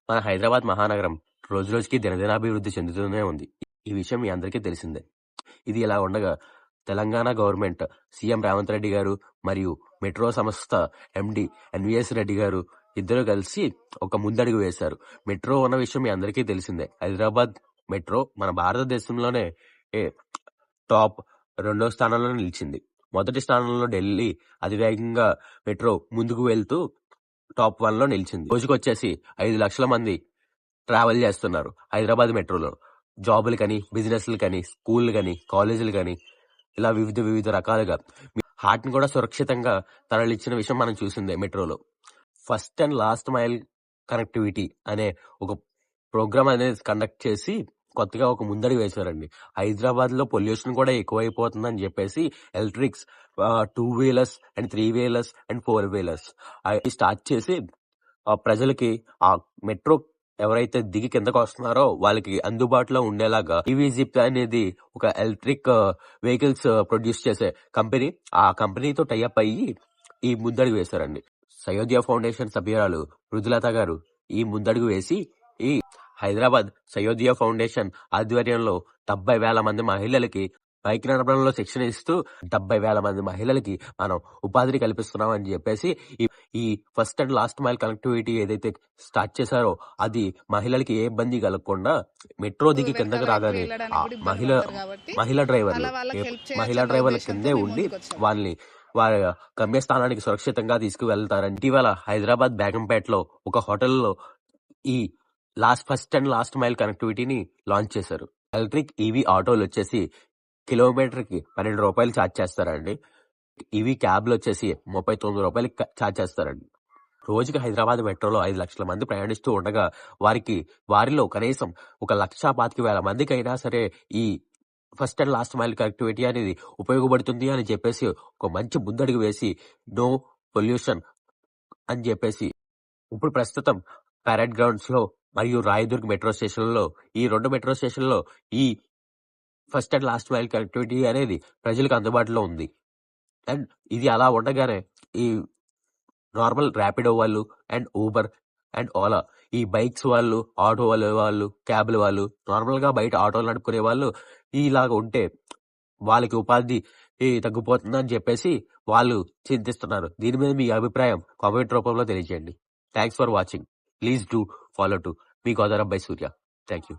మన హైదరాబాద్ మహానగరం రోజురోజుకి దినదినాభివృద్ధి చెందుతూనే ఉంది. ఈ విషయం మీ అందరికీ తెలిసిందే. ఇది ఇలా ఉండగా తెలంగాణ గవర్నమెంట్ సీఎం రేవంత్ రెడ్డి గారు మరియు మెట్రో సంస్థ ఎండి ఎన్విఎస్ రెడ్డి గారు ఇద్దరు కలిసి ఒక ముందడుగు వేశారు. మెట్రో ఉన్న విషయం మీ అందరికీ తెలిసిందే. హైదరాబాద్ మెట్రో మన భారతదేశంలోనే టాప్ 2వ స్థానంలో నిలిచింది. మొదటి స్థానంలో ఢిల్లీ అతివేగంగా మెట్రో ముందుకు వెళ్తూ టాప్ 1లో నిలిచింది. రోజుకొచ్చేసి 5 లక్షల మంది ట్రావెల్ చేస్తున్నారు హైదరాబాద్ మెట్రోలో. జాబులు కానీ, బిజినెస్లు కానీ, స్కూళ్ళు కానీ, కాలేజీలు కానీ, ఇలా వివిధ రకాలుగా హార్ట్ ని కూడా సురక్షితంగా తరలించిన విషయం మనం చూసిందే మెట్రోలో. First and last mile connectivity అనే ఒక ప్రోగ్రామ్ అనేది కండక్ట్ చేసి కొత్తగా ఒక ముందడుగు వేశారండి. హైదరాబాద్ లో పొల్యూషన్ కూడా ఎక్కువైపోతుందని చెప్పేసి electrics 2 wheelers and 3 wheelers and 4 wheelers start చేసి ప్రజలకి ఆ మెట్రో ఎవరైతే దిగి కిందకు వస్తున్నారో వాళ్ళకి అందుబాటులో ఉండేలాగా ఈవీ జిప్ అనేది ఒక ఎలక్ట్రిక్ వెహికల్స్ ప్రొడ్యూస్ చేసే కంపెనీ, ఆ కంపెనీతో టైఅప్ అయ్యి ఈ ముందడుగు వేశారండి. సయోధ్య ఫౌండేషన్ సభ్యురాలు మృదులత గారు ఈ ముందడుగు వేసి ఈ హైదరాబాద్ సయోధ్య ఫౌండేషన్ ఆధ్వర్యంలో 70,000 మంది మహిళలకి బైక్ నడపడంలో శిక్షణ ఇస్తూ 70,000 మంది మహిళలకి మనం ఉపాధిని కల్పిస్తున్నాం అని చెప్పేసి ఈ first and last mile connectivity ఏదైతే స్టార్ట్ చేశారో అది మహిళలకి ఏ ఇబ్బంది కలగకుండా మెట్రో దిగి కిందకి రాగానే మహిళా డ్రైవర్ల కిందే ఉండి వాళ్ళని వారి గమ్యస్థానానికి సురక్షితంగా తీసుకువెళ్తారని ఇటీవల హైదరాబాద్ బేగంపేటలో ఒక హోటల్లో ఈ ఫస్ట్ అండ్ లాస్ట్ మైల్ కనెక్టివిటీని లాంచ్ చేశారు. ఎలక్ట్రిక్ ఈవీ ఆటోలు వచ్చేసి కిలోమీటర్కి 12 రూపాయలు ఛార్జ్ చేస్తారండి. ఈవీ క్యాబ్లు వచ్చేసి 39 రూపాయలు ఛార్జ్ చేస్తారండి. రోజుకి హైదరాబాద్ మెట్రోలో 5 లక్షల మంది ప్రయాణిస్తూ ఉండగా వారిలో కనీసం 1,25,000 మందికి అయినా సరే ఈ first and last mile connectivity అనేది ఉపయోగపడుతుంది అని చెప్పేసి ఒక మంచి ముందడుగు వేసి నో పొల్యూషన్ అని చెప్పేసి ఇప్పుడు ప్రస్తుతం పారెడ్ గ్రౌండ్స్ లో మరియు రాయదుర్గ్ మెట్రో స్టేషన్లో ఈ 2 మెట్రో స్టేషన్లో ఈ first and last mile connectivity అనేది ప్రజలకు అందుబాటులో ఉంది. అండ్ ఇది అలా ఉండగానే ఈ నార్మల్ ర్యాపిడో వాళ్ళు అండ్ ఊబర్ అండ్ ఓలా ఈ బైక్స్ వాళ్ళు, ఆటో వాళ్ళు, క్యాబ్ల వాళ్ళు, నార్మల్ గా బయట ఆటోలు నడుపుకునే వాళ్ళు ఇలాగ ఉంటే వాళ్ళకి ఉపాధి తగ్గిపోతుందని చెప్పేసి వాళ్ళు చింతిస్తున్నారు. దీని మీద మీ అభిప్రాయం కామెంట్ రూపంలో తెలియజేయండి. Thanks for watching. Please do follow to me Godavari by Surya. Thank you.